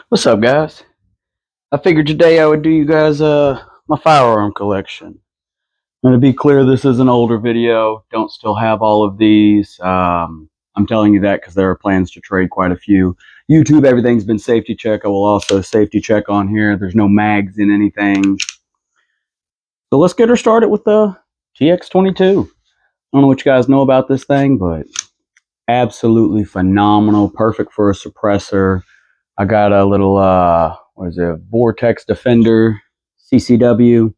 What's up, guys? I figured today I would do you guys my firearm collection. And to be clear, this is an older video. Don't still have all of these. I'm telling you that because there are plans to trade quite a few. YouTube, everything's been safety check. I will also safety check on here. There's no mags in anything. So let's get her started with the TX22. I don't know what you guys know about this thing, but absolutely phenomenal. Perfect for a suppressor. I got a little, what is it, Vortex Defender CCW.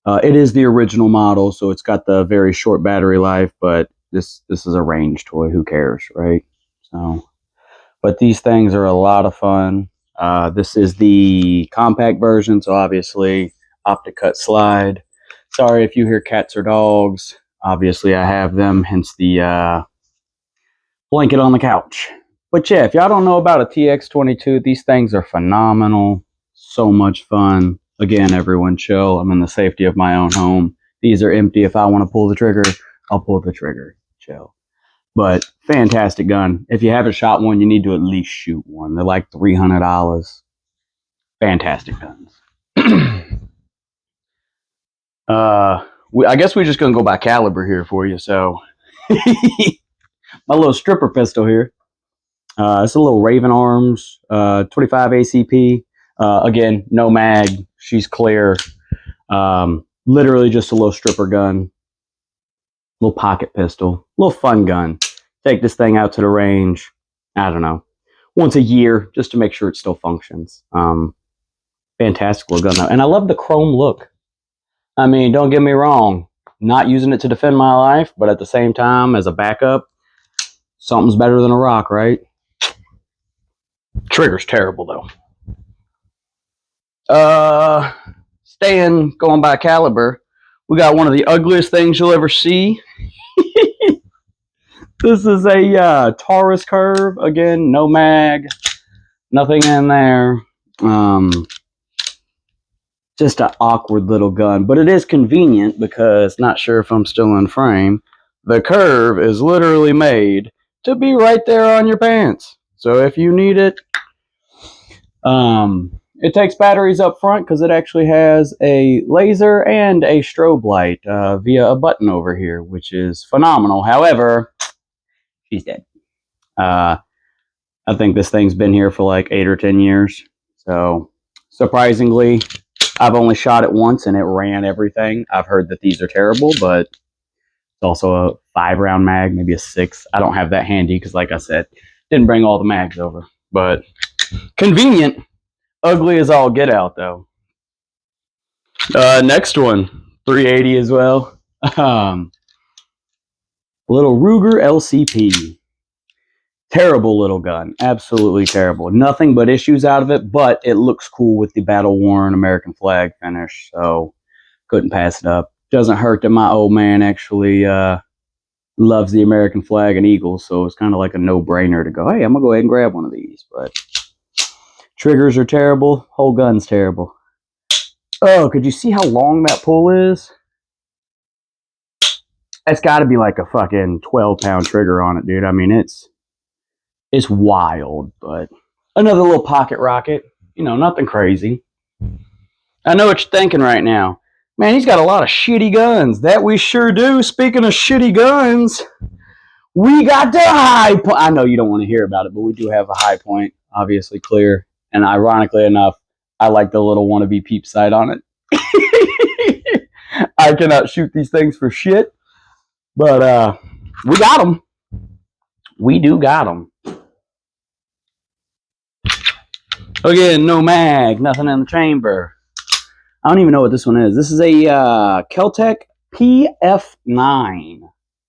It is the original model, so it's got the very short battery life, but this is a range toy. Who cares, right? So, but these things are a lot of fun. This is the compact version, so obviously OptiCut slide. Sorry if you hear cats or dogs. Obviously, I have them, hence the blanket on the couch. But yeah, if y'all don't know about a TX22, these things are phenomenal. So much fun. Again, everyone chill. I'm in the safety of my own home. These are empty. If I want to pull the trigger, I'll pull the trigger. Chill. But fantastic gun. If you haven't shot one, you need to at least shoot one. They're like $300. Fantastic guns. I guess we're just going to go by caliber here for you. So my little stripper pistol here. It's a little Raven Arms 25 ACP. Again, no mag. She's clear. Literally just a little stripper gun. Little pocket pistol. Little fun gun. Take this thing out to the range, I don't know, once a year just to make sure it still functions. Fantastic little gun though. And I love the chrome look. I mean, don't get me wrong. Not using it to defend my life, but at the same time, as a backup, something's better than a rock, right? Trigger's terrible though. Staying going by caliber, we got one of the ugliest things you'll ever see. This is a Taurus Curve. Again, no mag, nothing in there. Just an awkward little gun, but it is convenient because, not sure if I'm still in frame, the curve is literally made to be right there on your pants. So if you need it, it takes batteries up front because it actually has a laser and a strobe light via a button over here, which is phenomenal. However, she's dead. I think this thing's been here for like 8 or 10 years. So surprisingly, I've only shot it once and it ran everything. I've heard that these are terrible, but it's also a 5-round mag, maybe a 6. I don't have that handy because, like I said, didn't bring all the mags over. But convenient. Ugly as all get out, though. Next one, 380 as well. Little Ruger LCP. Terrible little gun. Absolutely terrible. Nothing but issues out of it, but it looks cool with the battle-worn American flag finish, so couldn't pass it up. Doesn't hurt that my old man actually loves the American flag and Eagles, so it's kind of like a no-brainer to go, hey, I'm going to go ahead and grab one of these. But triggers are terrible. Whole gun's terrible. Oh, could you see how long that pull is? That's got to be like a fucking 12-pound trigger on it, dude. I mean, it's wild, but another little pocket rocket. You know, nothing crazy. I know what you're thinking right now. Man, he's got a lot of shitty guns. That we sure do. Speaking of shitty guns, we got the high point. I know you don't want to hear about it, but we do have a high point, obviously clear. And ironically enough, I like the little wannabe peep sight on it. I cannot shoot these things for shit, but we got them. We do got them. Again, no mag, nothing in the chamber. I don't even know what this one is. This is a Kel-Tec PF9.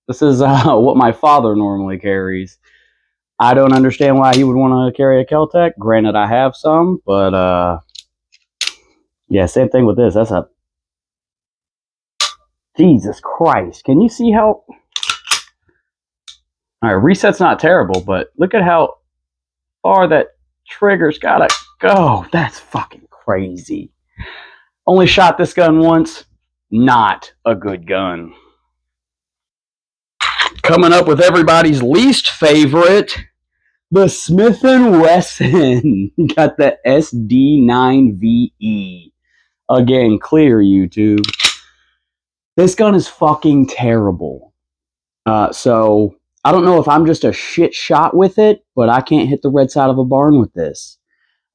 This is what my father normally carries. I don't understand why he would want to carry a Kel-Tec. Granted, I have some, but yeah, same thing with this. That's a... Jesus Christ. Can you see how... Alright, reset's not terrible, but look at how far that trigger's gotta go. That's fucking crazy. Only shot this gun once. Not a good gun. Coming up with everybody's least favorite, The Smith & Wesson got the SD9VE. Again, clear YouTube. This gun is fucking terrible. So I don't know if I'm just a shit shot with it, but I can't hit the red side of a barn with this.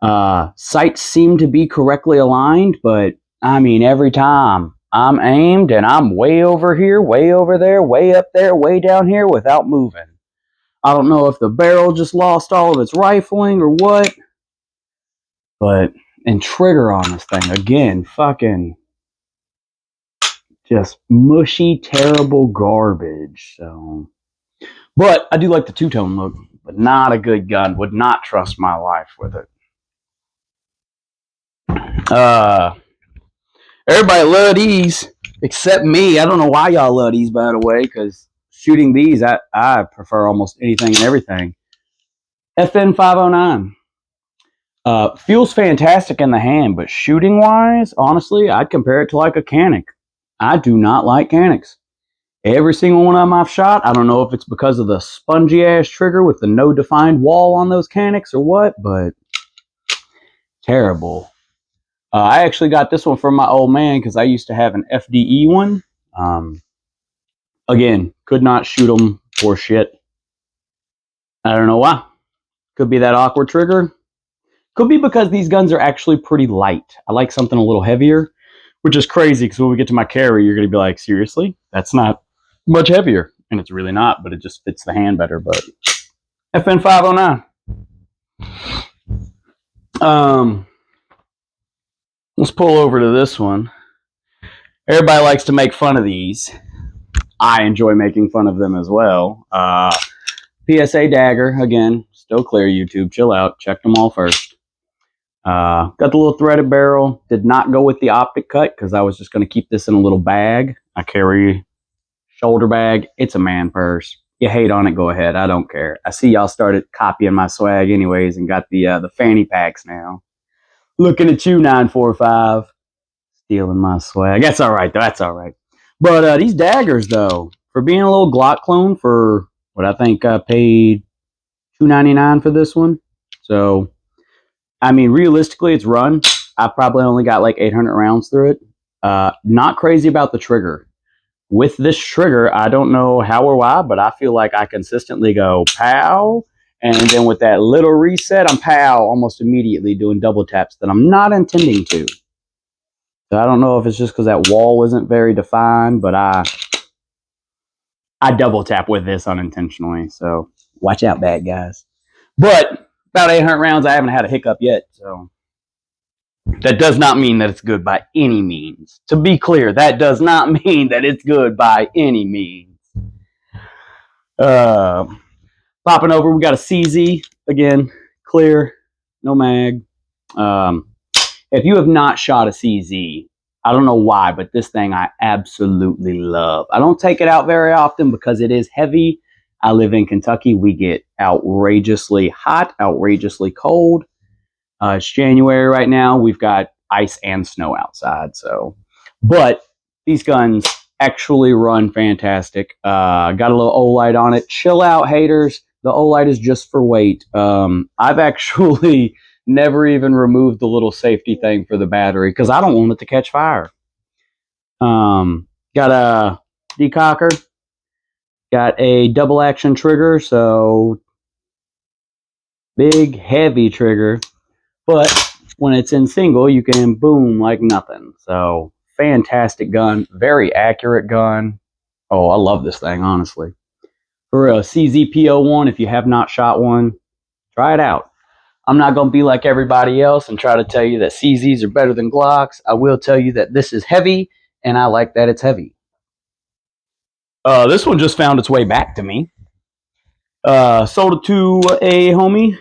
Sights seem to be correctly aligned, but I mean, every time I'm aimed and I'm way over here, way over there, way up there, way down here without moving. I don't know if the barrel just lost all of its rifling or what, but, and trigger on this thing, again, fucking just mushy, terrible garbage. So, but I do like the two-tone look, but not a good gun. Would not trust my life with it. Everybody love these, except me. I don't know why y'all love these, by the way, because shooting these, I prefer almost anything and everything. FN 509. Feels fantastic in the hand, but shooting-wise, honestly, I'd compare it to like a Canik. I do not like Caniks. Every single one of them I've shot, I don't know if it's because of the spongy-ass trigger with the no defined wall on those Caniks or what, but terrible. I actually got this one from my old man because I used to have an FDE one. Again, could not shoot them for shit. I don't know why. Could be that awkward trigger. Could be because these guns are actually pretty light. I like something a little heavier, which is crazy because when we get to my carry, you're going to be like, seriously? That's not much heavier. And it's really not, but it just fits the hand better. But FN 509. Let's pull over to this one. Everybody likes to make fun of these. I enjoy making fun of them as well. PSA Dagger, again, still clear YouTube. Chill out. Check them all first. Got the little threaded barrel. Did not go with the optic cut because I was just going to keep this in a little bag. I carry shoulder bag. It's a man purse. You hate on it, go ahead. I don't care. I see y'all started copying my swag anyways and got the fanny packs now. Looking at you, 945. Stealing my swag. That's all right, though. That's all right. But these daggers, though, for being a little Glock clone for what I think I paid $2.99 for this one. So, I mean, realistically, it's run. I probably only got like 800 rounds through it. Not crazy about the trigger. With this trigger, I don't know how or why, but I feel like I consistently go pow. And then with that little reset, I'm pow almost immediately doing double taps that I'm not intending to. So I don't know if it's just because that wall isn't very defined, but I double tap with this unintentionally. So watch out, bad guys. But about 800 rounds, I haven't had a hiccup yet. So that does not mean that it's good by any means. To be clear, that does not mean that it's good by any means. Popping over, we got a CZ. Again, clear, no mag. If you have not shot a CZ, I don't know why, but this thing I absolutely love. I don't take it out very often because it is heavy. I live in Kentucky. We get outrageously hot, outrageously cold. It's January right now. We've got ice and snow outside. So, but these guns actually run fantastic. Got a little Olight on it. Chill out, haters. The Olight is just for weight. I've actually never even removed the little safety thing for the battery because I don't want it to catch fire. Got a decocker. Got a double action trigger, so big, heavy trigger. But when it's in single, you can boom like nothing. So fantastic gun, very accurate gun. Oh, I love this thing, honestly. For a CZP01, if you have not shot one, try it out. I'm not going to be like everybody else and try to tell you that CZs are better than Glocks. I will tell you that this is heavy, and I like that it's heavy. This one just found its way back to me. Sold it to a homie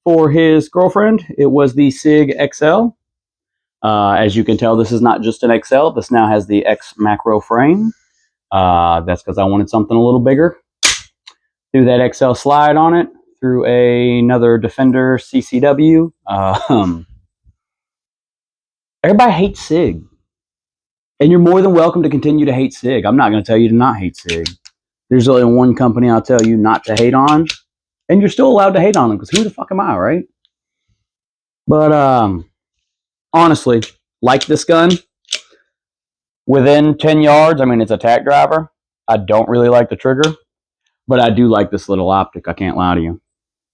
for his girlfriend. It was the SIG XL. As you can tell, this is not just an XL. This now has the X macro frame. That's because I wanted something a little bigger. Threw that XL slide on it. Through another Defender CCW. Everybody hates SIG. And you're more than welcome to continue to hate SIG. I'm not going to tell you to not hate SIG. There's only one company I'll tell you not to hate on, And you're still allowed to hate on them because who the fuck am I, right? But honestly, like this gun, within 10 yards, I mean, it's a tack driver. I don't really like the trigger, but I do like this little optic. I can't lie to you.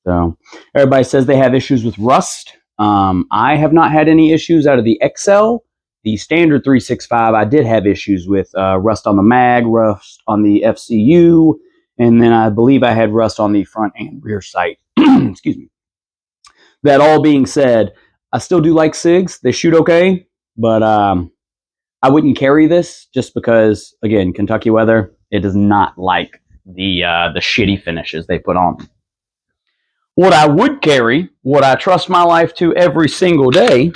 So everybody says they have issues with rust. I have not had any issues out of the XL. The standard 365, I did have issues with rust on the mag, rust on the FCU, and then I believe I had rust on the front and rear sight. Excuse me. That all being said, I still do like SIGs. They shoot okay, but I wouldn't carry this just because, again, Kentucky weather, it does not like the shitty finishes they put on. What I would carry, what I trust my life to every single day,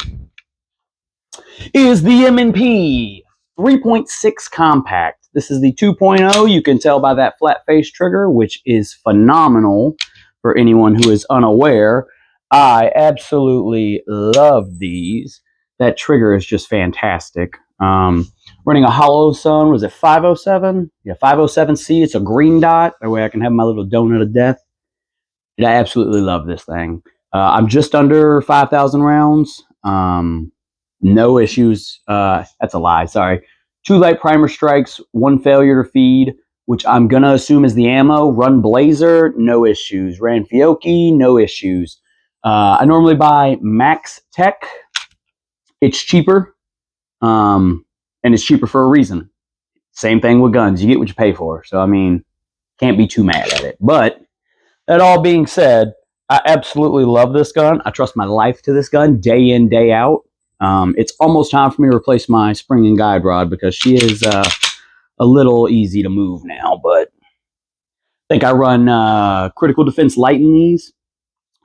is the M&P 3.6 Compact. This is the 2.0. You can tell by that flat face trigger, which is phenomenal for anyone who is unaware. I absolutely love these. That trigger is just fantastic. Running a Holosun, was it 507? Yeah, 507C. It's a green dot. That way I can have my little donut of death. I absolutely love this thing. I'm just under 5,000 rounds. No issues. That's a lie. Sorry. 2 light primer strikes, 1 failure to feed, which I'm going to assume is the ammo. Run Blazer, no issues. Ran Fiocchi, no issues. I normally buy Max Tech. It's cheaper. And it's cheaper for a reason. Same thing with guns. You get what you pay for. So, I mean, can't be too mad at it. But that all being said, I absolutely love this gun. I trust my life to this gun day in, day out. It's almost time for me to replace my spring and guide rod because she is a little easy to move now. But I think I run Critical Defense Light in these.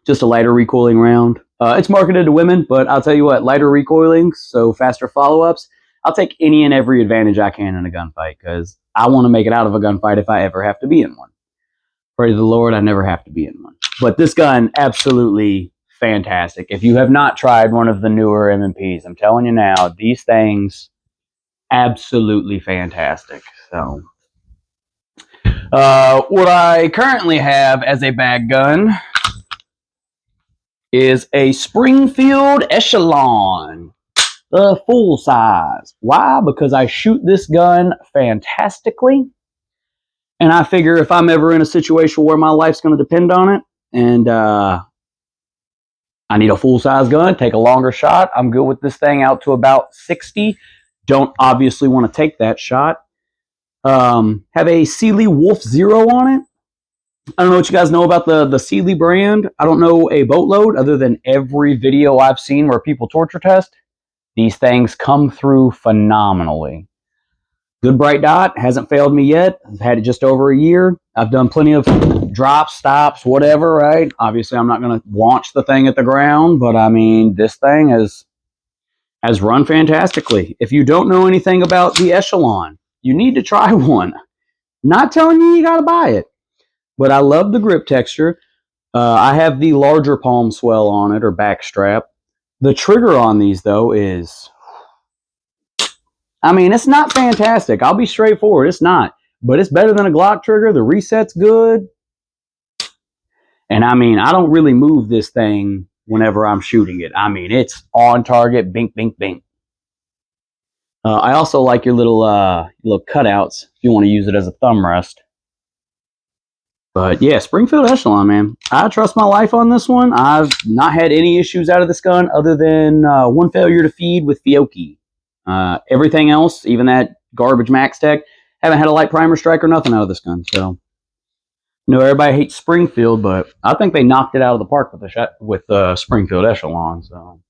Just a lighter recoiling round. It's marketed to women, but I'll tell you what, lighter recoiling, so faster follow-ups. I'll take any and every advantage I can in a gunfight because I want to make it out of a gunfight if I ever have to be in one. Pray to the Lord I never have to be in one. But this gun, absolutely fantastic. If you have not tried one of the newer M&Ps, I'm telling you now, these things, absolutely fantastic. So, what I currently have as a bag gun is a Springfield Echelon, the full size. Why? Because I shoot this gun fantastically. And I figure if I'm ever in a situation where my life's going to depend on it, and I need a full-size gun, take a longer shot, I'm good with this thing out to about 60. Don't obviously want to take that shot. Have a Sealy Wolf Zero on it. I don't know what you guys know about the Sealy brand. I don't know a boatload other than every video I've seen where people torture test. These things come through phenomenally. Good bright dot, hasn't failed me yet. I've had it just over a year. I've done plenty of drops, stops, whatever, right? Obviously, I'm not going to launch the thing at the ground, but I mean, this thing has run fantastically. If you don't know anything about the Echelon, you need to try one. Not telling you got to buy it, but I love the grip texture. I have the larger palm swell on it, or back strap. The trigger on these, though, is... I mean, it's not fantastic. I'll be straightforward. It's not. But it's better than a Glock trigger. The reset's good. And I mean, I don't really move this thing whenever I'm shooting it. I mean, it's on target. Bink, bink, bink. I also like your little cutouts if you want to use it as a thumb rest. But yeah, Springfield Echelon, man. I trust my life on this one. I've not had any issues out of this gun other than 1 failure to feed with Fiocchi. Everything else, even that garbage Max Tech, haven't had a light primer strike or nothing out of this gun. So, you know, everybody hates Springfield, but I think they knocked it out of the park with the Springfield Echelon. So,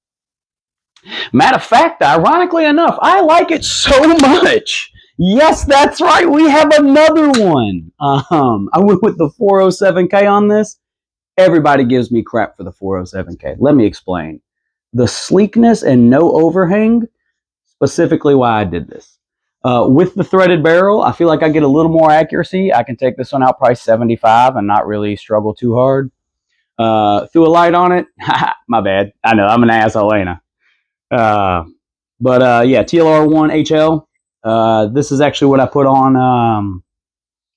matter of fact, ironically enough, I like it so much. Yes, that's right. We have another one. I went with the 407K on this. Everybody gives me crap for the 407K. Let me explain. The sleekness and no overhang, specifically why I did this. With the threaded barrel, I feel like I get a little more accuracy. I can take this one out price 75 and not really struggle too hard. Threw a light on it. My bad. I know, I'm an asshole, ain't I? Yeah, TLR1 HL. This is actually what I put on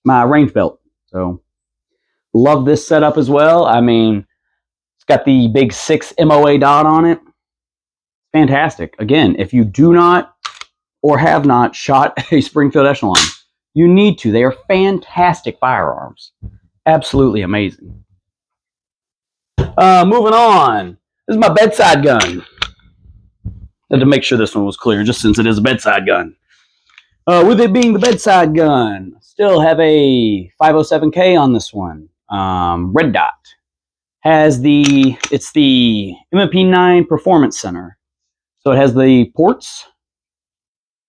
my range belt. So Love this setup as well. I mean, it's got the big 6 MOA dot on it. Fantastic. Again, if you do not or have not shot a Springfield Echelon, you need to. They are fantastic firearms. Absolutely amazing. Moving on. This is my bedside gun. I had to make sure this one was clear, just since it is a bedside gun. With it being the bedside gun, still have a 507K on this one. Red dot. It's the M&P9 Performance Center. So it has the ports.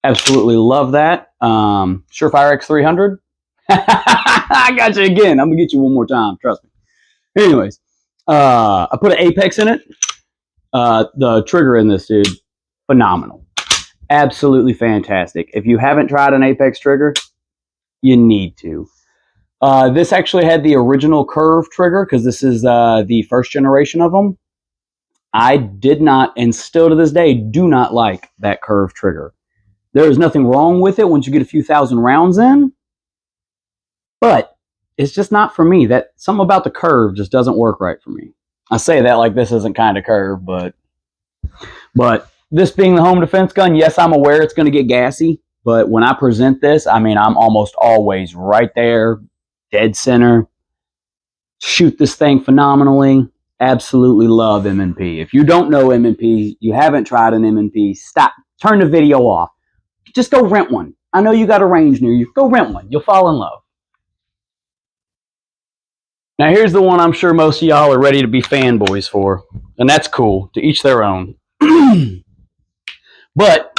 Absolutely love that. Surefire X300. I got you again. I'm going to get you one more time. Trust me. Anyways, I put an Apex in it. The trigger in this, dude, phenomenal. Absolutely fantastic. If you haven't tried an Apex trigger, you need to. This actually had the original curve trigger because this is the first generation of them. I did not, and still to this day, do not like that curve trigger. There is nothing wrong with it once you get a few thousand rounds in, but it's just not for me. That something about the curve just doesn't work right for me. I say that like this isn't kind of curved, but this being the home defense gun, yes, I'm aware it's going to get gassy, but when I present this, I mean, I'm almost always right there, dead center. Shoot this thing phenomenally. Absolutely love M&P. If you don't know M&P, you haven't tried an M&P, stop. Turn the video off. Just go rent one. I know you got a range near you. Go rent one. You'll fall in love. Now here's the one I'm sure most of y'all are ready to be fanboys for. And that's cool. To each their own. But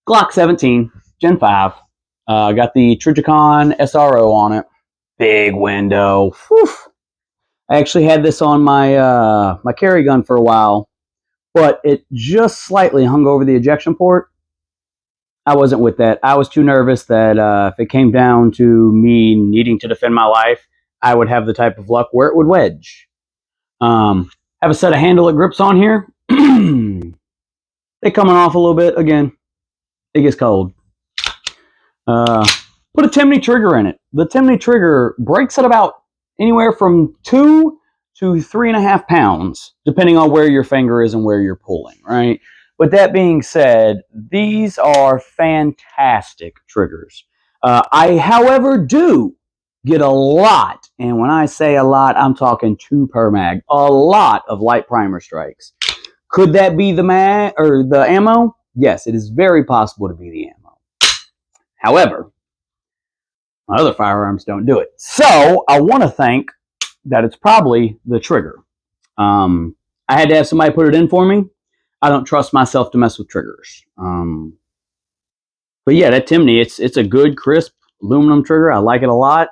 Glock 17, Gen 5. Got the Trijicon SRO on it. Big window. Whew. I actually had this on my my carry gun for a while, but it just slightly hung over the ejection port. I wasn't with that. I was too nervous that if it came down to me needing to defend my life, I would have the type of luck where it would wedge. Have a set of handle it grips on here. They coming off a little bit. Again, it gets cold. Put a Timney trigger in it. The Timney trigger breaks at about anywhere from 2 to 3.5 pounds, depending on where your finger is and where you're pulling, right? With that being said, these are fantastic triggers. I, however, do get a lot, and when I say a lot, I'm talking 2 per mag, a lot of light primer strikes. Could that be the mag or the ammo? Yes, it is very possible to be the ammo. However, my other firearms don't do it. So I want to think that it's probably the trigger. I had to have somebody put it in for me. I don't trust myself to mess with triggers. But yeah, that Timney, it's a good, crisp aluminum trigger. I like it a lot.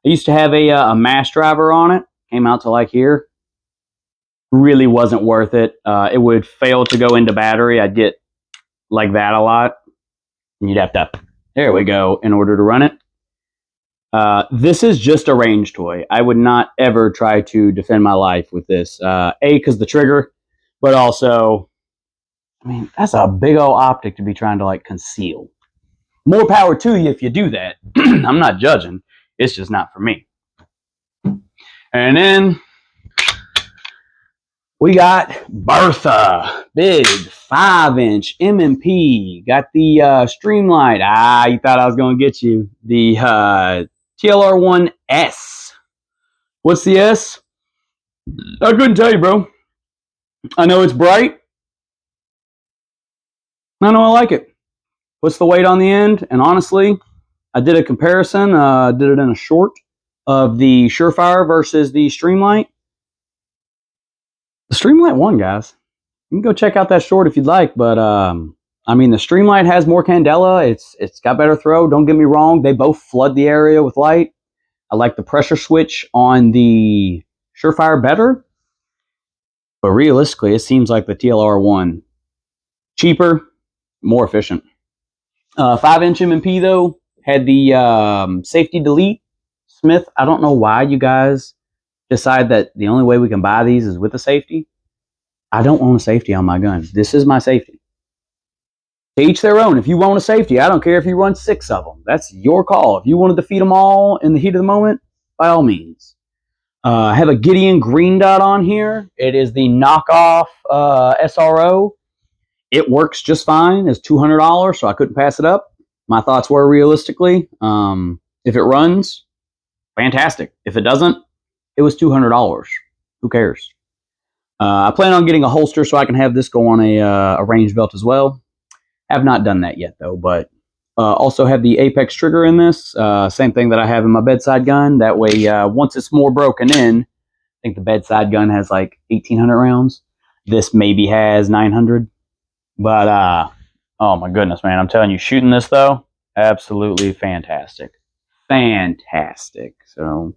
I used to have a mass driver on it. Came out to like here. Really wasn't worth it. It would fail to go into battery. I'd get like that a lot. And you'd have to, there we go, in order to run it. This is just a range toy. I would not ever try to defend my life with this. A, because the trigger, but also, I mean, that's a big old optic to be trying to like conceal. More power to you if you do that. I'm not judging. It's just not for me. And then we got Bertha, big 5-inch M&P. Got the Streamlight. You thought I was going to get you. The TLR1S. What's the S? I couldn't tell you, bro. I know it's bright. I know I like it. What's the weight on the end? And honestly, I did a comparison. Did it in a short of the Surefire versus the Streamlight. The Streamlight won, guys. You can go check out that short if you'd like, but I mean, the Streamlight has more candela. It's got better throw. Don't get me wrong. They both flood the area with light. I like the pressure switch on the Surefire better, but realistically, it seems like the TLR won. Cheaper, more efficient. 5-inch M&P though had the safety delete. Smith, I don't know why you guys decide that the only way we can buy these is with a safety. I don't own a safety on my gun. This is my safety. To each their own. If you want a safety, I don't care if you run 6 of them. That's your call. If you want to defeat them all in the heat of the moment, by all means. I have a Gideon green dot on here. It is the knockoff SRO. It works just fine. It's $200, so I couldn't pass it up. My thoughts were realistically, if it runs, fantastic. If it doesn't, it was $200. Who cares? I plan on getting a holster so I can have this go on a range belt as well. Have not done that yet though, but also have the Apex trigger in this. Same thing that I have in my bedside gun. That way, once it's more broken in, I think the bedside gun has like 1,800 rounds. This maybe has 900. But, oh my goodness, man. I'm telling you, shooting this though, absolutely fantastic. Fantastic. So,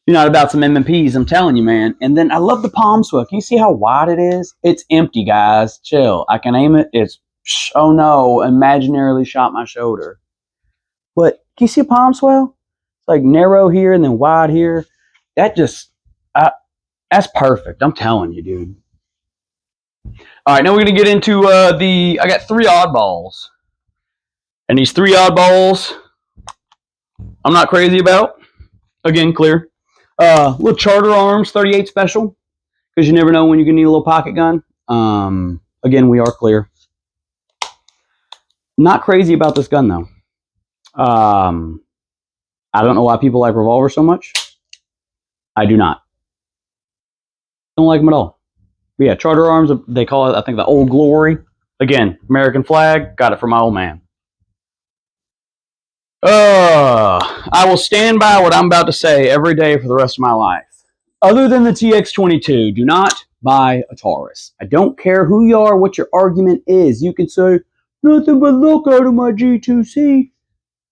you're not about some M&Ps, I'm telling you, man. And then I love the palm swell. Can you see how wide it is? It's empty, guys. Chill. I can aim it. It's, oh no, imaginarily shot my shoulder. But can you see a palm swell? It's like narrow here and then wide here. That just, that's perfect. I'm telling you, dude. All right, now we're going to get into I got 3 oddballs. And these 3 oddballs, I'm not crazy about. Again, clear. Little Charter Arms 38 special, because you never know when you're going to need a little pocket gun. Again, we are clear. Not crazy about this gun, though. I don't know why people like revolver so much. I do not. Don't like them at all. But yeah, Charter Arms, they call it, I think, the Old Glory. Again, American flag. Got it from my old man. I will stand by what I'm about to say every day for the rest of my life. Other than the TX22, do not buy a Taurus. I don't care who you are, what your argument is. You can say, nothing but luck out of my G2C.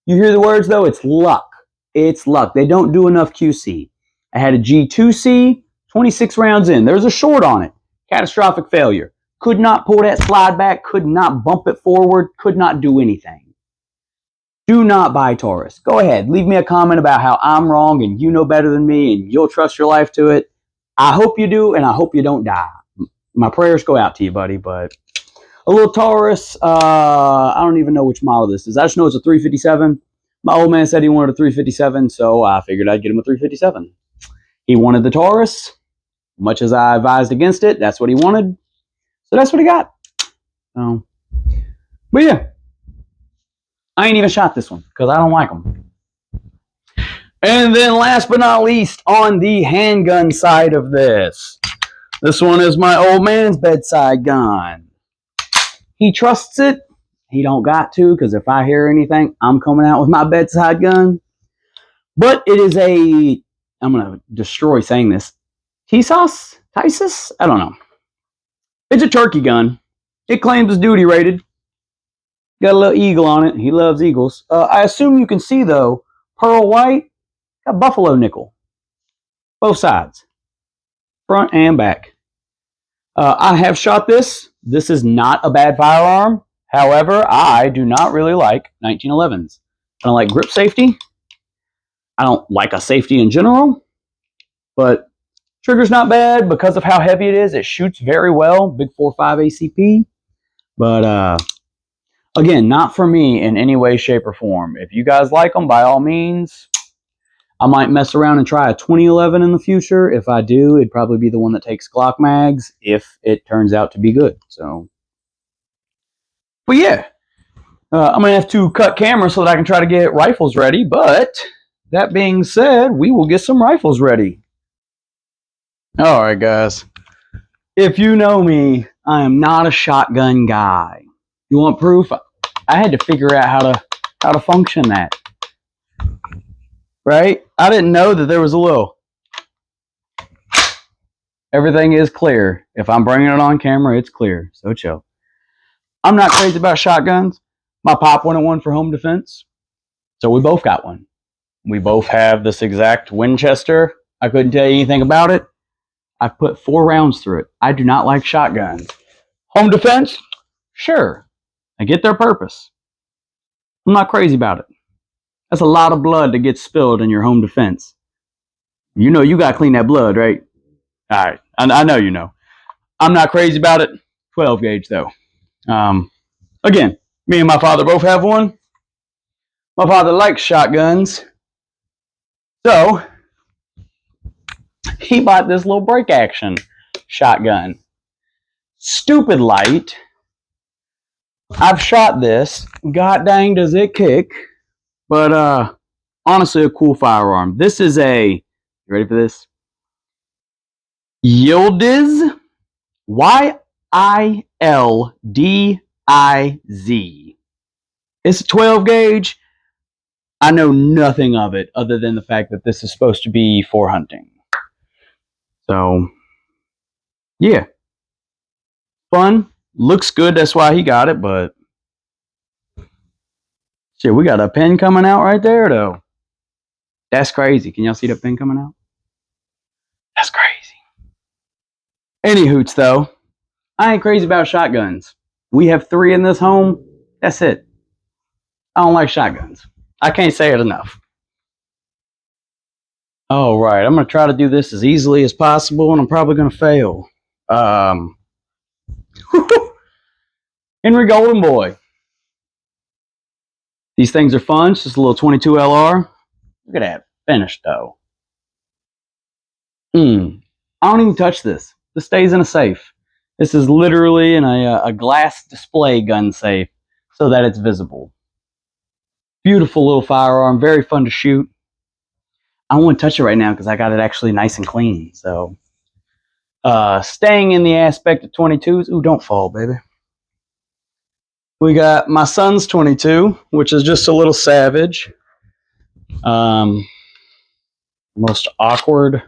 You hear the words, though? It's luck. It's luck. They don't do enough QC. I had a G2C, 26 rounds in. There's a short on it. Catastrophic failure. Could not pull that slide back. Could not bump it forward. Could not do anything. Do not buy Taurus. Go ahead. Leave me a comment about how I'm wrong and you know better than me and you'll trust your life to it. I hope you do, and I hope you don't die. My prayers go out to you, buddy. But a little Taurus, I don't even know which model this is. I just know it's a 357. My old man said he wanted a 357, so I figured I'd get him a 357. He wanted the Taurus. Much as I advised against it, that's what he wanted. So that's what he got. But yeah. I ain't even shot this one because I don't like them. And then last but not least, on the handgun side of this one is my old man's bedside gun. He trusts it. He don't got to, because if I hear anything, I'm coming out with my bedside gun. But it is a, I'm going to destroy saying this, Tisos? I don't know. It's a turkey gun. It claims it's duty rated. Got a little eagle on it. He loves eagles. I assume you can see, though, pearl white, got buffalo nickel. Both sides. Front and back. I have shot this. This is not a bad firearm. However, I do not really like 1911s. I don't like grip safety. I don't like a safety in general. But trigger's not bad because of how heavy it is. It shoots very well. Big 4.5 ACP. But, again, not for me in any way, shape, or form. If you guys like them, by all means, I might mess around and try a 2011 in the future. If I do, it'd probably be the one that takes Glock mags if it turns out to be good. So, but yeah, I'm going to have to cut camera so that I can try to get rifles ready. But that being said, we will get some rifles ready. All right, guys. If you know me, I am not a shotgun guy. You want proof? I had to figure out how to function that. Right? I didn't know that there was a little. Everything is clear. If I'm bringing it on camera, it's clear. So chill. I'm not crazy about shotguns. My pop wanted one for home defense. So we both got one. We both have this exact Winchester. I couldn't tell you anything about it. I've put 4 rounds through it. I do not like shotguns. Home defense? Sure. I get their purpose. I'm not crazy about it. That's a lot of blood that gets spilled in your home defense. You know you got to clean that blood, right? All right. I know you know. I'm not crazy about it. 12 gauge, though. Again, me and my father both have one. My father likes shotguns. So, he bought this little break action shotgun. Stupid light. I've shot this. God dang, does it kick. But honestly, a cool firearm. This is a, you ready for this? Yildiz. YILDIZ. It's a 12 gauge. I know nothing of it other than the fact that this is supposed to be for hunting. So, yeah. Fun. Looks good. That's why he got it, but shit, we got a pin coming out right there, though. That's crazy. Can y'all see the pin coming out? That's crazy. Any hoots, though. I ain't crazy about shotguns. We have 3 in this home. That's it. I don't like shotguns. I can't say it enough. All right, I'm going to try to do this as easily as possible, and I'm probably going to fail. Henry Golden Boy. These things are fun. It's just a little 22 LR. Look at that finish, though. I don't even touch this. This stays in a safe. This is literally in a glass display gun safe so that it's visible. Beautiful little firearm. Very fun to shoot. I don't want to touch it right now because I got it actually nice and clean. So, staying in the aspect of 22s. Ooh, don't fall, baby. We got my son's 22, which is just a little Savage. Most awkward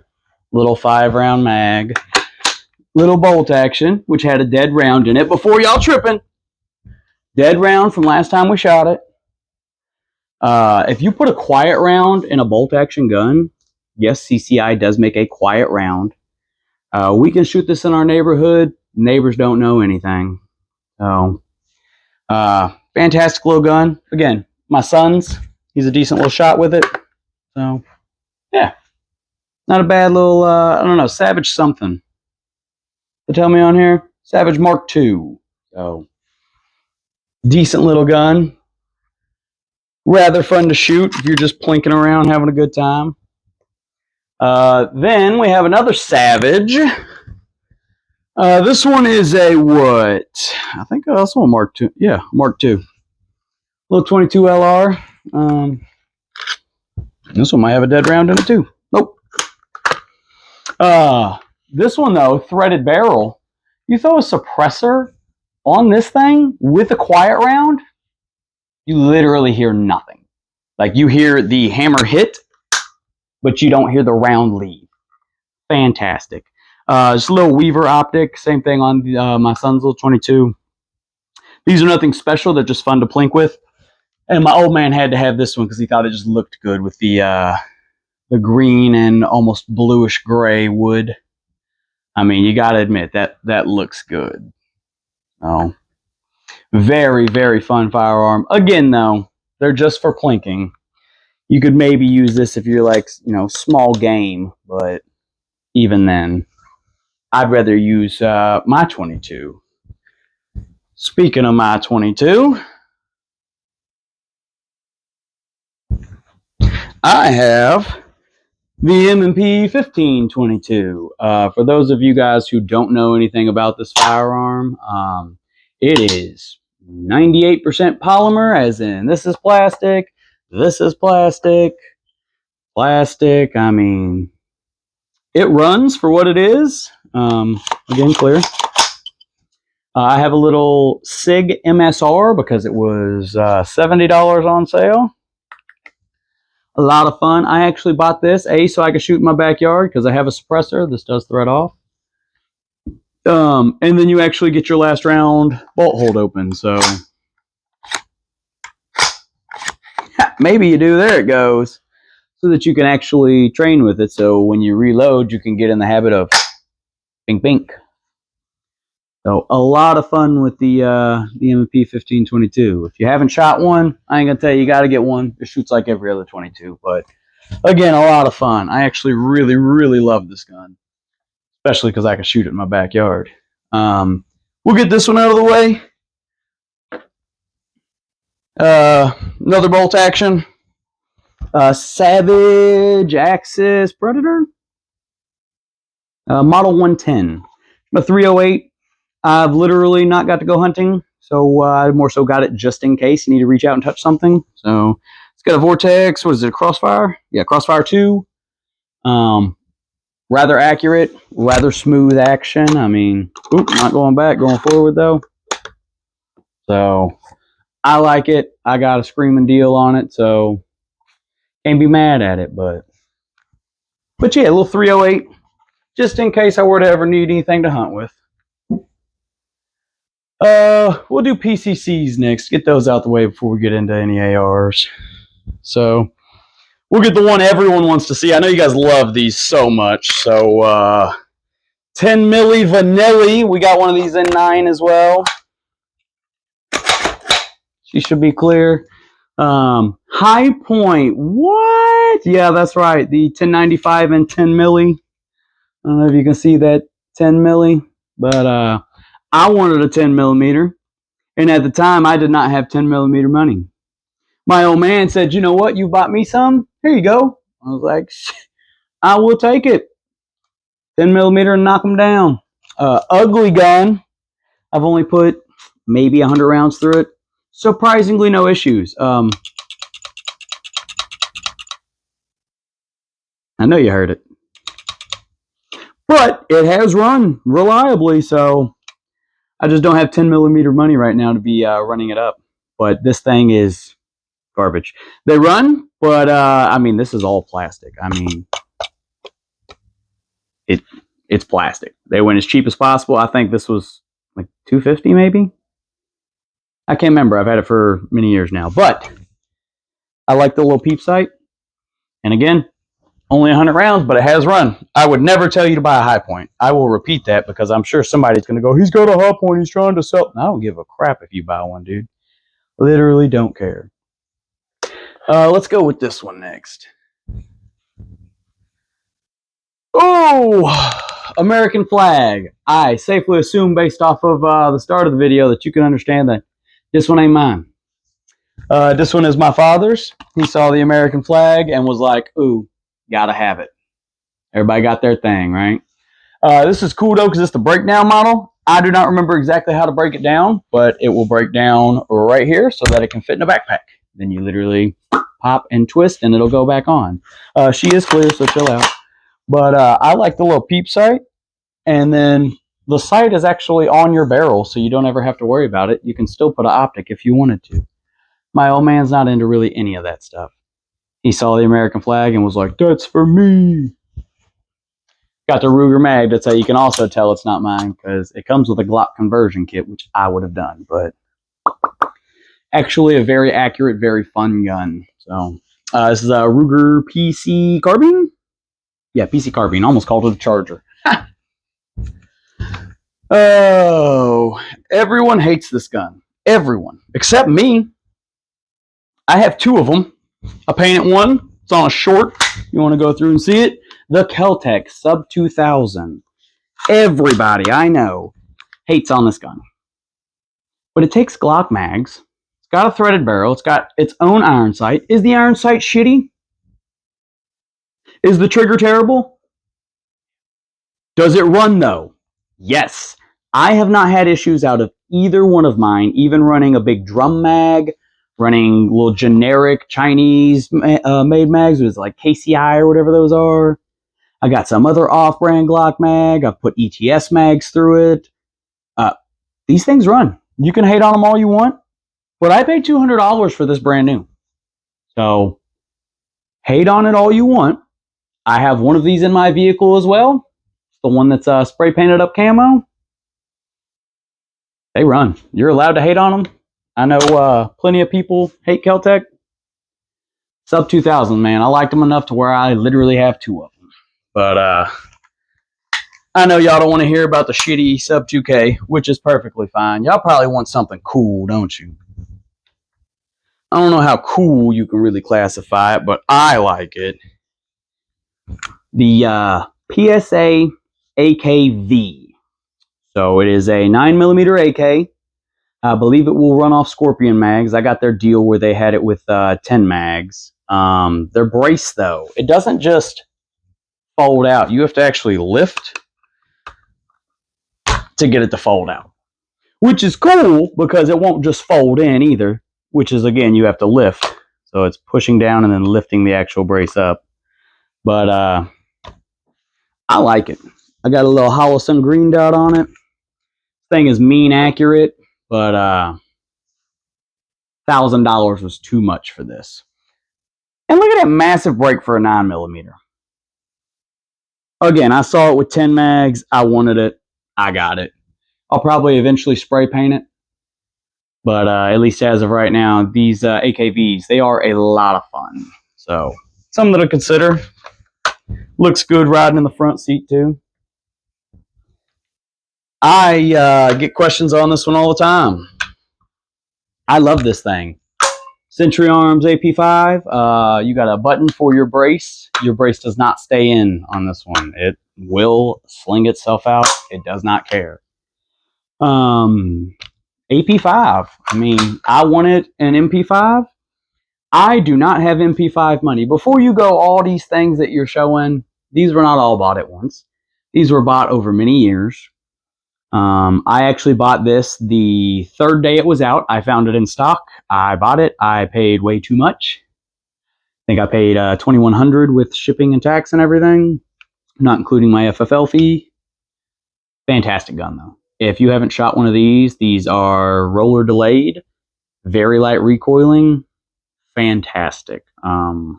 little 5-round mag. Little bolt action, which had a dead round in it. Before y'all tripping, dead round from last time we shot it. If you put a quiet round in a bolt action gun, yes, CCI does make a quiet round. We can shoot this in our neighborhood. Neighbors don't know anything. So, fantastic little gun. Again, my son's. He's a decent little shot with it. So, yeah. Not a bad little, I don't know, Savage something. They tell me on here, Savage Mark II. So, decent little gun. Rather fun to shoot if you're just plinking around having a good time. Then we have another Savage. This one is a what? I think that's one Mark II. Yeah, Mark II. Little 22 LR. This one might have a dead round in it too. Nope. This one though, threaded barrel. You throw a suppressor on this thing with a quiet round, you literally hear nothing. Like you hear the hammer hit, but you don't hear the round leave. Fantastic. Just a little Weaver optic. Same thing on my son's little 22. These are nothing special. They're just fun to plink with. And my old man had to have this one because he thought it just looked good with the green and almost bluish gray wood. I mean, you got to admit that looks good. Oh, very, very fun firearm. Again, though, they're just for plinking. You could maybe use this if you're like, small game, but even then, I'd rather use my 22. Speaking of my 22, I have the M&P 1522. For those of you guys who don't know anything about this firearm, it is 98% polymer, as in this is plastic, plastic. I mean, it runs for what it is. Again, clear. I have a little SIG MSR because it was $70 on sale. A lot of fun. I actually bought this, so I could shoot in my backyard because I have a suppressor. This does thread off. And then you actually get your last round bolt hold open. So maybe you do. There it goes. So that you can actually train with it. So when you reload, you can get in the habit of bink, bink. So a lot of fun with the M&P 1522. If you haven't shot one, I ain't gonna tell you got to get one. It shoots like every other 22, but again, a lot of fun. I actually really, really love this gun, especially because I can shoot it in my backyard. We'll get this one out of the way. Another bolt action. Savage Axis Predator. Model 110. A 308. I've literally not got to go hunting, so I more so got it just in case you need to reach out and touch something. So it's got a Vortex. What is it? A Crossfire? Yeah, Crossfire 2. Rather accurate, rather smooth action. I mean, not going back, going forward though. So I like it. I got a screaming deal on it, so can't be mad at it. But yeah, a little 308, just in case I were to ever need anything to hunt with. We'll do PCCs next. Get those out the way before we get into any ARs. So we'll get the one everyone wants to see. I know you guys love these so much. So 10 milli Vanilli. We got one of these in 9 as well. She should be clear. High Point. What? Yeah, that's right. The 1095 and 10 milli. I don't know if you can see that 10 milli, but I wanted a 10 millimeter, and at the time I did not have 10 millimeter money. My old man said, "You know what? You bought me some. Here you go." I was like, "I will take it. 10 millimeter and knock them down." Ugly gun. I've only put maybe 100 rounds through it. Surprisingly, no issues. I know you heard it, but it has run reliably, so I just don't have 10 millimeter money right now to be running it up. But this thing is garbage. They run, but I mean, this is all plastic. I mean, it's plastic. They went as cheap as possible. I think this was like $250 maybe. I can't remember. I've had it for many years now, but I like the little peep sight. And again, only 100 rounds, but it has run. I would never tell you to buy a High Point. I will repeat that because I'm sure somebody's going to go, "He's got a High Point. He's trying to sell." I don't give a crap if you buy one, dude. Literally don't care. Let's go with this one next. Oh, American flag. I safely assume based off of the start of the video that you can understand that this one ain't mine. This one is my father's. He saw the American flag and was like, "Ooh, gotta have it." Everybody got their thing, right? This is cool though because it's the breakdown model. I do not remember exactly how to break it down, but it will break down right here so that it can fit in a backpack. Then you literally pop and twist and it'll go back on. She is clear, so chill out. But I like the little peep sight. And then the sight is actually on your barrel, so you don't ever have to worry about it. You can still put an optic if you wanted to. My old man's not into really any of that stuff. He saw the American flag and was like, "That's for me." Got the Ruger mag. That's how you can also tell it's not mine, because it comes with a Glock conversion kit, which I would have done. But actually a very accurate, very fun gun. So this is a Ruger PC carbine. Yeah, PC carbine. Almost called it a Charger. Oh, everyone hates this gun. Everyone. Except me. I have 2 of them. I painted one. It's on a short. You want to go through and see it? The Keltec Sub 2000. Everybody I know hates on this gun. But it takes Glock mags. It's got a threaded barrel. It's got its own iron sight. Is the iron sight shitty? Is the trigger terrible? Does it run though? Yes. I have not had issues out of either one of mine, even running a big drum mag, running little generic Chinese made mags with like KCI or whatever those are. I got some other off-brand Glock mag. I've put ETS mags through it. These things run. You can hate on them all you want, but I paid $200 for this brand new. So hate on it all you want. I have one of these in my vehicle as well. It's the one that's spray painted up camo. They run. You're allowed to hate on them. I know plenty of people hate Keltec. Sub 2000, man. I liked them enough to where I literally have 2 of them. But I know y'all don't want to hear about the shitty Sub 2K, which is perfectly fine. Y'all probably want something cool, don't you? I don't know how cool you can really classify it, but I like it. The PSA AKV. So it is a 9mm AK. I believe it will run off Scorpion mags. I got their deal where they had it with 10 mags. Their brace, though, it doesn't just fold out. You have to actually lift to get it to fold out. Which is cool because it won't just fold in either, which is, again, you have to lift. So it's pushing down and then lifting the actual brace up. But I like it. I got a little Holosun green dot on it. Thing is mean accurate, but $1,000 was too much for this. And look at that massive break for a 9mm. Again, I saw it with 10 mags. I wanted it. I got it. I'll probably eventually spray paint it. But at least as of right now, these AKVs, they are a lot of fun. So, something to consider. Looks good riding in the front seat, too. I get questions on this one all the time. I love this thing. Century Arms AP5. You got a button for your brace. Your brace does not stay in on this one. It will sling itself out. It does not care. AP5. I mean, I wanted an MP5. I do not have MP5 money. Before you go, all these things that you're showing, these were not all bought at once. These were bought over many years. I actually bought this the third day it was out. I found it in stock. I bought it. I paid way too much. I think I paid $2,100 with shipping and tax and everything, not including my FFL fee. Fantastic gun, though. If you haven't shot one of these are roller delayed, very light recoiling. Fantastic. I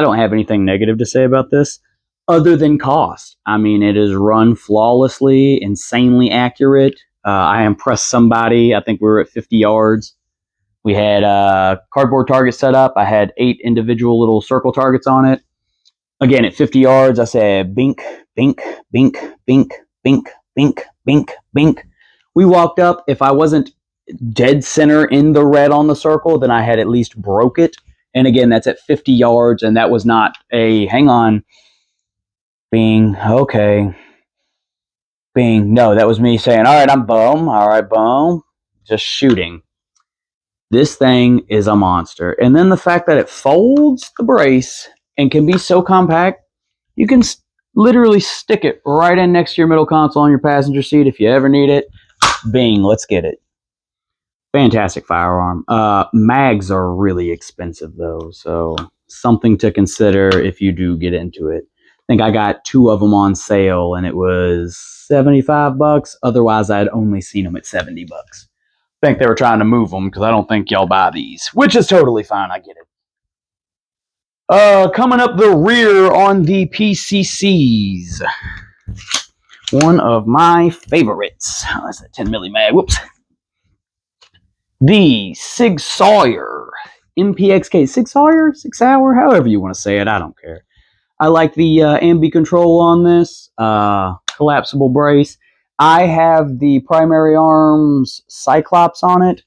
don't have anything negative to say about this other than cost. I mean, it is run flawlessly, insanely accurate. I impressed somebody. I think we were at 50 yards. We had cardboard targets set up. I had 8 individual little circle targets on it. Again, at 50 yards, I said bink, bink, bink, bink, bink, bink, bink, bink. We walked up. If I wasn't dead center in the red on the circle, then I had at least broke it. And again, that's at 50 yards, and that was not a, hang on, bing, okay, bing. No, that was me saying, all right, I'm boom, all right, boom, just shooting. This thing is a monster. And then the fact that it folds the brace and can be so compact, you can literally stick it right in next to your middle console on your passenger seat if you ever need it. Bing, let's get it. Fantastic firearm. Mags are really expensive, though, so something to consider if you do get into it. I think I got 2 of them on sale, and it was $75. Otherwise, I'd only seen them at $70. I think they were trying to move them because I don't think y'all buy these, which is totally fine. I get it. Coming up the rear on the PCCs. One of my favorites. Oh, that's a 10mm mag. Whoops. The Sig Sauer MPXK. Sig Sauer? 6 hour? However you want to say it. I don't care. I like the ambi control on this. Collapsible brace. I have the Primary Arms Cyclops on it.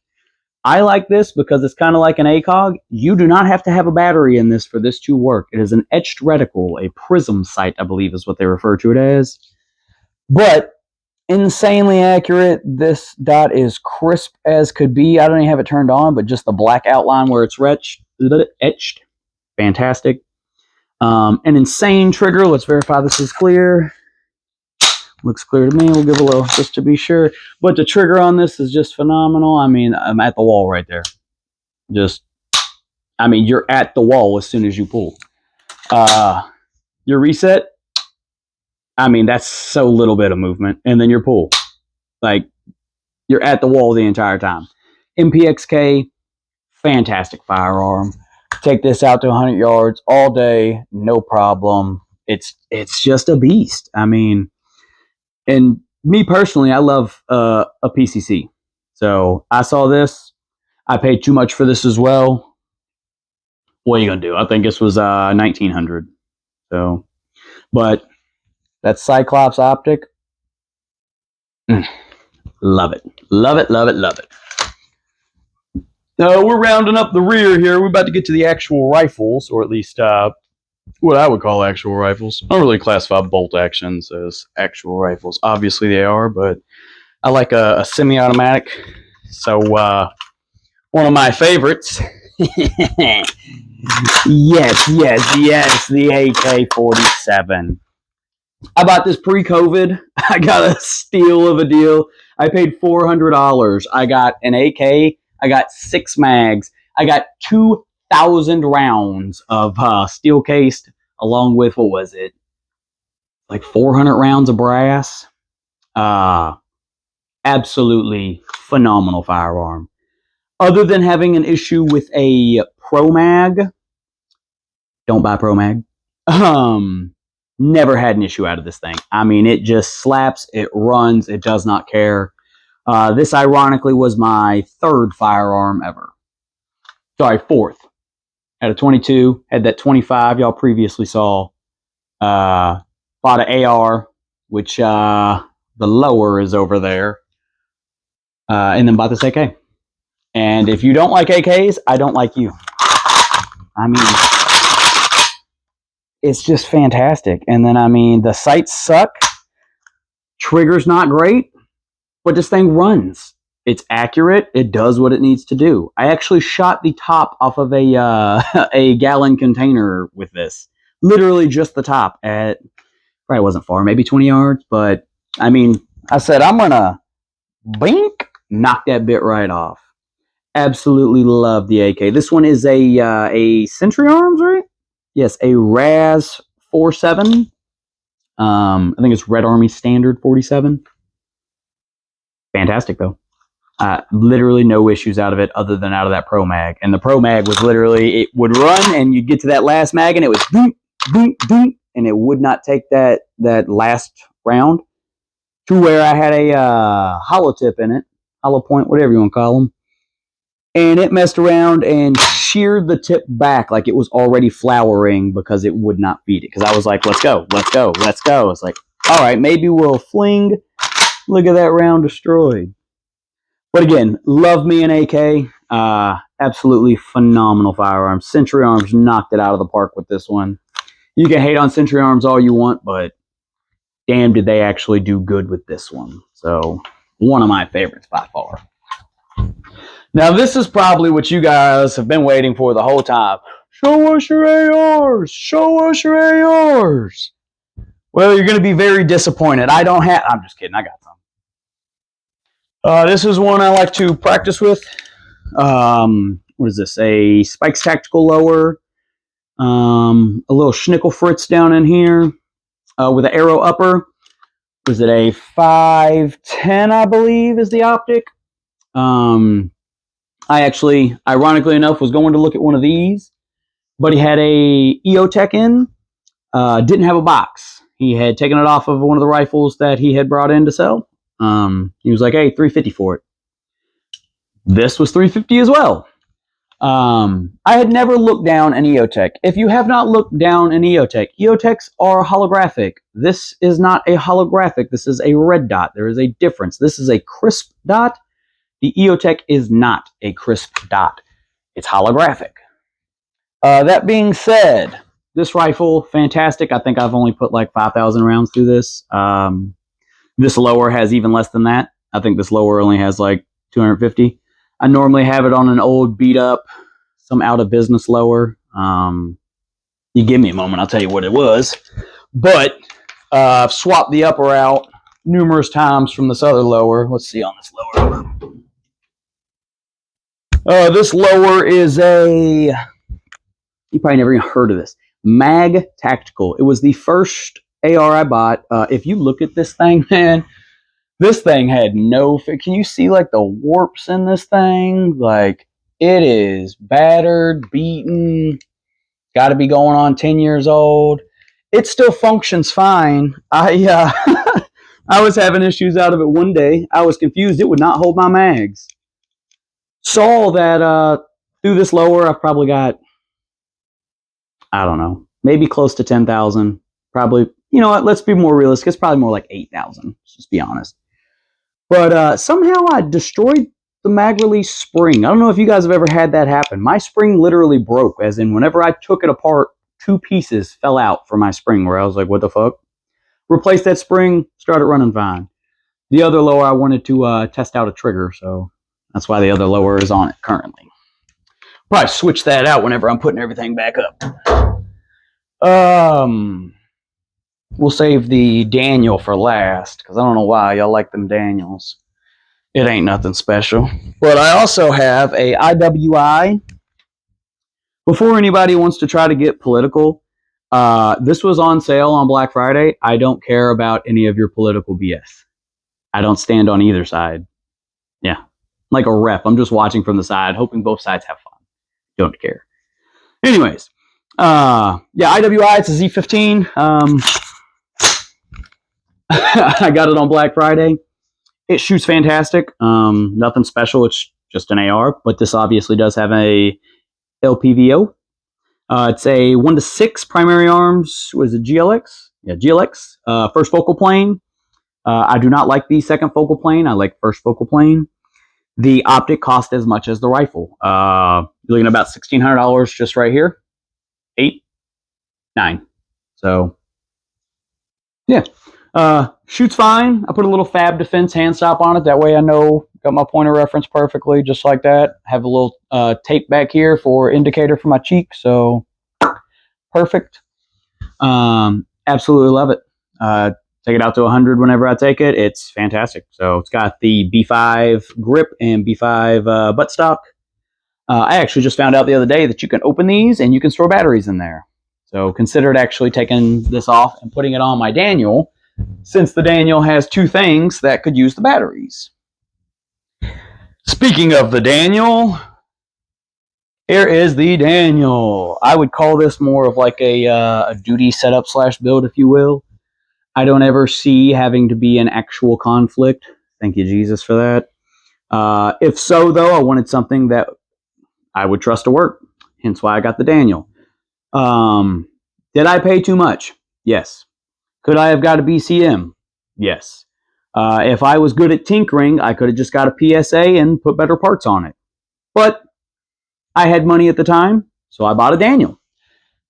I like this because it's kind of like an ACOG. You do not have to have a battery in this for this to work. It is an etched reticle, a prism sight, I believe is what they refer to it as. But insanely accurate. This dot is crisp as could be. I don't even have it turned on, but just the black outline where it's etched. Fantastic. An insane trigger. Let's verify this is clear. Looks clear to me. We'll give a little just to be sure. But the trigger on this is just phenomenal. I mean, I'm at the wall right there. I mean, you're at the wall as soon as you pull. Your reset, I mean, that's so little bit of movement. And then your pull. Like, you're at the wall the entire time. MPXK, fantastic firearm. Take this out to 100 yards all day, no problem. It's just a beast. I mean, and me personally, I love a PCC. So I saw this. I paid too much for this as well. What are you gonna do? I think this was $1,900. So, but that Cyclops optic, love it, love it, love it, love it. So we're rounding up the rear here. We're about to get to the actual rifles, or at least what I would call actual rifles. I don't really classify bolt actions as actual rifles. Obviously they are, but I like a semi-automatic. So one of my favorites. yes, the AK-47. I bought this pre-COVID. I got a steal of a deal. I paid $400. I got an AK. I got 6 mags. I got 2,000 rounds of steel cased, along with, what was it? Like 400 rounds of brass. Absolutely phenomenal firearm. Other than having an issue with a Pro Mag, don't buy Pro Mag. Never had an issue out of this thing. I mean, it just slaps, it runs, it does not care. This, ironically, was my 3rd firearm ever. Sorry, 4th. Had a 22, had that 25 y'all previously saw. Bought an AR, which the lower is over there. And then bought this AK. And if you don't like AKs, I don't like you. I mean, it's just fantastic. And then, I mean, the sights suck. Trigger's not great. But this thing runs. It's accurate. It does what it needs to do. I actually shot the top off of a gallon container with this. Literally just the top at, probably wasn't far, maybe 20 yards. But, I mean, I said, I'm going to bink, knock that bit right off. Absolutely love the AK. This one is a Century Arms, right? Yes, a Raz 47. I think it's Red Army Standard 47. Fantastic, though. Literally no issues out of it other than out of that Pro Mag. And the Pro Mag was literally, it would run and you'd get to that last mag and it was boom, boom, boom, and it would not take that last round, to where I had a hollow tip in it, hollow point, whatever you want to call them. And it messed around and sheared the tip back like it was already flowering because it would not feed it. Because I was like, let's go, let's go, let's go. It's like, all right, maybe we'll fling. Look at that round destroyed. But again, love me an AK. Absolutely phenomenal firearm. Century Arms knocked it out of the park with this one. You can hate on Century Arms all you want, but damn, did they actually do good with this one. So, one of my favorites by far. Now, this is probably what you guys have been waiting for the whole time. Show us your ARs! Show us your ARs! Well, you're going to be very disappointed. I don't have... I'm just kidding. I got some. This is one I like to practice with. What is this? A Spikes Tactical Lower. A little Schnickel Fritz down in here. With an arrow upper. Was it a 510, I believe, is the optic? I actually, ironically enough, was going to look at one of these, but he had a EOTech in, didn't have a box. He had taken it off of one of the rifles that he had brought in to sell. He was like, hey, $350 for it. This was $350 as well. I had never looked down an EOTech. If you have not looked down an EOTech, EOTechs are holographic. This is not a holographic. This is a red dot. There is a difference. This is a crisp dot. The EOTech is not a crisp dot. It's holographic. That being said, this rifle, fantastic. I think I've only put like 5,000 rounds through this. This lower has even less than that. I think this lower only has like 250. I normally have it on an old beat up, some out of business lower. You give me a moment, I'll tell you what it was. But I've swapped the upper out numerous times from this other lower. Let's see on this lower. This lower is a, you probably never even heard of this, Mag Tactical. It was the first AR I bought. If you look at this thing, man, this thing had no, can you see like the warps in this thing? Like, it is battered, beaten, got to be going on 10 years old. It still functions fine. I was having issues out of it one day. I was confused. It would not hold my mags. Saw that through this lower, I've probably got, I don't know, maybe close to 10,000. Probably, you know what, let's be more realistic. It's probably more like 8,000, let's just be honest. But somehow I destroyed the mag release spring. I don't know if you guys have ever had that happen. My spring literally broke, as in whenever I took it apart, 2 pieces fell out for my spring, where I was like, what the fuck? Replaced that spring, started running fine. The other lower, I wanted to test out a trigger, so that's why the other lower is on it currently. Probably switch that out whenever I'm putting everything back up. we'll save the Daniel for last, because I don't know why y'all like them Daniels. It ain't nothing special. But I also have a IWI. Before anybody wants to try to get political, this was on sale on Black Friday. I don't care about any of your political BS. I don't stand on either side. Yeah, like a rep. I'm just watching from the side, hoping both sides have fun. Don't care. Anyways, yeah, IWI, it's a Z15. I got it on Black Friday. It shoots fantastic. Nothing special. It's just an AR, but this obviously does have a LPVO. It's a 1:6 primary arms. Was it GLX? Yeah, GLX. First focal plane. I do not like the second focal plane. I like first focal plane. The optic cost as much as the rifle. You're looking at about $1,600 just right here. 8, 9. So, yeah. Shoots fine. I put a little Fab Defense hand stop on it. That way I know, got my point of reference perfectly, just like that. Have a little tape back here for indicator for my cheek. So, perfect. Absolutely love it. Take it out to 100 whenever I take it. It's fantastic. So it's got the B5 grip and B5 buttstock. I actually just found out the other day that you can open these and you can store batteries in there. So considered actually taking this off and putting it on my Daniel, since the Daniel has 2 things that could use the batteries. Speaking of the Daniel, here is the Daniel. I would call this more of like a duty setup / build, if you will. I don't ever see having to be an actual conflict. Thank you, Jesus, for that. If so, though, I wanted something that I would trust to work. Hence why I got the Daniel. Did I pay too much? Yes. Could I have got a BCM? Yes. If I was good at tinkering, I could have just got a PSA and put better parts on it. But I had money at the time, so I bought a Daniel.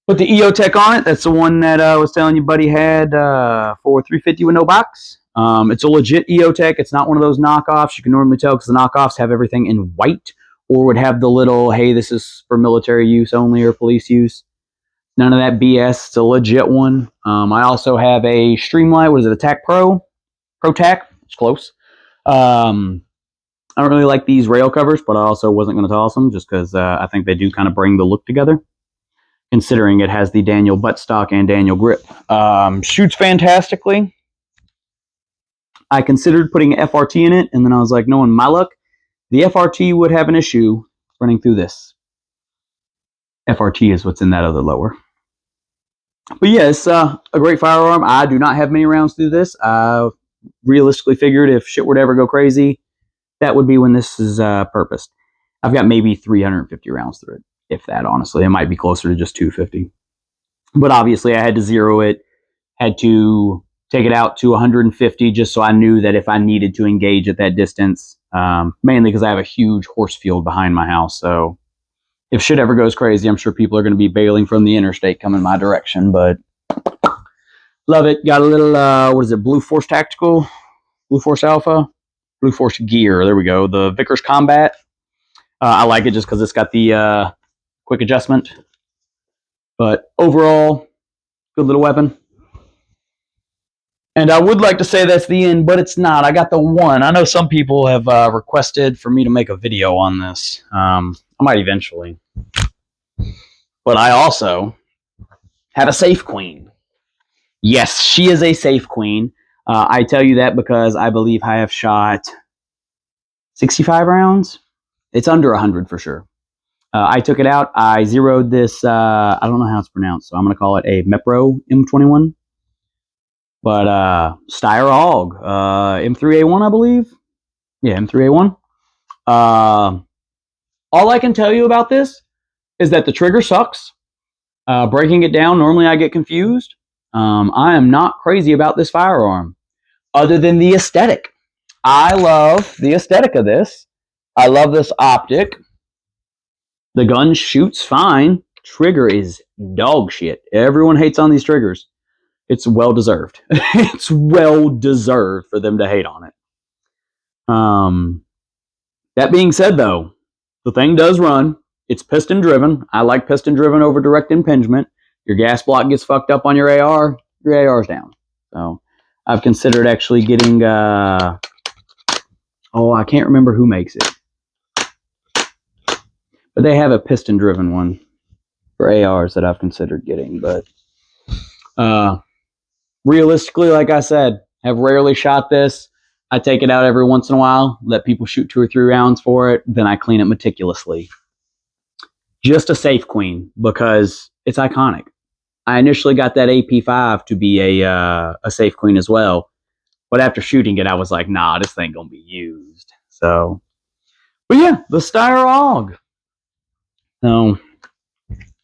Put the EOTech on it. That's the one that I was telling you buddy had for $350 with no box. It's a legit EOTech. It's not one of those knockoffs. You can normally tell because the knockoffs have everything in white or would have the little, hey, this is for military use only or police use. None of that BS. It's a legit one. I also have a Streamlight. What is it? A TAC Pro? Pro TAC. It's close. I don't really like these rail covers, but I also wasn't going to toss them just because I think they do kind of bring the look together, considering it has the Daniel buttstock and Daniel grip. Shoots fantastically. I considered putting an FRT in it, and then I was like, knowing my luck, the FRT would have an issue running through this. FRT is what's in that other lower. But yeah, it's a great firearm. I do not have many rounds through this. I realistically figured if shit were to ever go crazy, that would be when this is purposed. I've got maybe 350 rounds through it, if that, honestly. It might be closer to just 250. But obviously, I had to zero it, had to take it out to 150 just so I knew that if I needed to engage at that distance, mainly because I have a huge horse field behind my house, so if shit ever goes crazy, I'm sure people are going to be bailing from the interstate coming my direction, but love it. Got a little, what is it, Blue Force Tactical, Blue Force Alpha, Blue Force Gear. There we go. The Vickers Combat. I like it just because it's got the quick adjustment. But overall, good little weapon. And I would like to say that's the end, but it's not. I got the one. I know some people have requested for me to make a video on this. I might eventually. But I also have a Safe Queen. Yes, she is a Safe Queen. I tell you that because I believe I have shot 65 rounds. It's under 100 for sure. I took it out. I zeroed this. I don't know how it's pronounced, so I'm going to call it a Mepro M21. But Steyr AUG, M3A1, I believe. Yeah, M3A1. All I can tell you about this is that the trigger sucks. Breaking it down, normally I get confused. I am not crazy about this firearm, other than the aesthetic. I love the aesthetic of this. I love this optic. The gun shoots fine. Trigger is dog shit. Everyone hates on these triggers. It's well deserved. It's well deserved for them to hate on it. That being said, though, the thing does run. It's piston driven. I like piston driven over direct impingement. Your gas block gets fucked up on your AR. 3 ARs down. So I've considered actually getting, I can't remember who makes it. But they have a piston-driven one for ARs that I've considered getting. But realistically, like I said, have rarely shot this. I take it out every once in a while, let people shoot 2 or 3 rounds for it, then I clean it meticulously. Just a safe queen because it's iconic. I initially got that AP5 to be a safe queen as well, but after shooting it, I was like, nah, this thing gonna be used. So, but yeah, the Steyr AUG. No,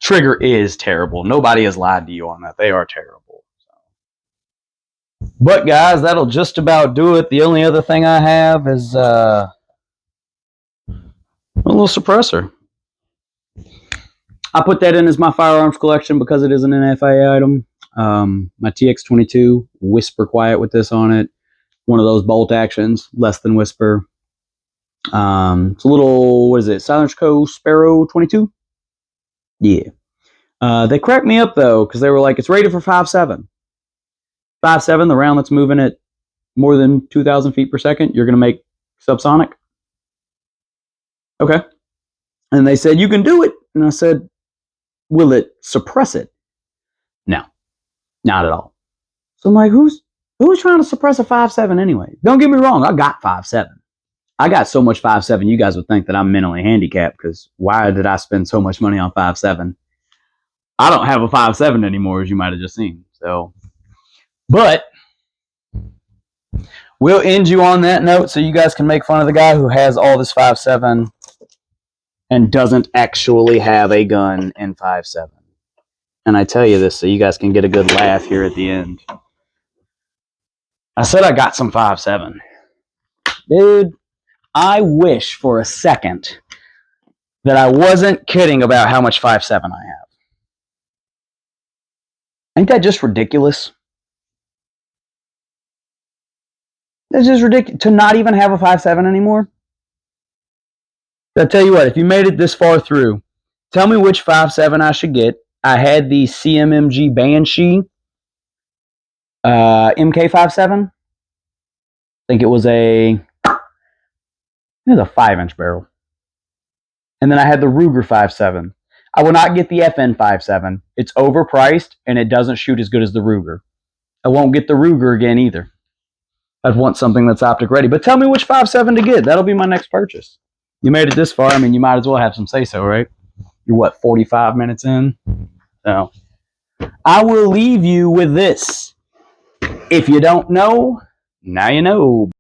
trigger is terrible. Nobody has lied to you on that. They are terrible. So. But guys, that'll just about do it. The only other thing I have is a little suppressor. I put that in as my firearms collection because it is an NFA item. My TX22 Whisper Quiet with this on it. One of those bolt actions, less than Whisper. It's a little, what is it, Silence Co. Sparrow 22? Yeah. They cracked me up though because they were like, it's rated for 5.7. 5.7, the round that's moving at more than 2,000 feet per second, you're going to make subsonic? Okay. And they said, you can do it. And I said, will it suppress it? No, not at all. So I'm like, who's trying to suppress a 5.7 anyway? Don't get me wrong, I got 5.7. I got so much 5.7, you guys would think that I'm mentally handicapped because why did I spend so much money on 5.7? I don't have a 5.7 anymore, as you might have just seen. So, but we'll end you on that note so you guys can make fun of the guy who has all this 5.7 and doesn't actually have a gun in 5.7. And I tell you this so you guys can get a good laugh here at the end. I said I got some 5.7. Dude, I wish for a second that I wasn't kidding about how much 5.7 I have. Ain't that just ridiculous? That's just ridiculous to not even have a 5.7 anymore. I tell you what, if you made it this far through, tell me which 5.7 I should get. I had the CMMG Banshee MK57. I think it was a 5-inch barrel. And then I had the Ruger 5.7. I will not get the FN 5.7. It's overpriced and it doesn't shoot as good as the Ruger. I won't get the Ruger again either. I'd want something that's optic ready. But tell me which 5.7 to get. That'll be my next purchase. You made it this far. I mean, you might as well have some say-so, right? You're what, 45 minutes in? So I will leave you with this. If you don't know, now you know.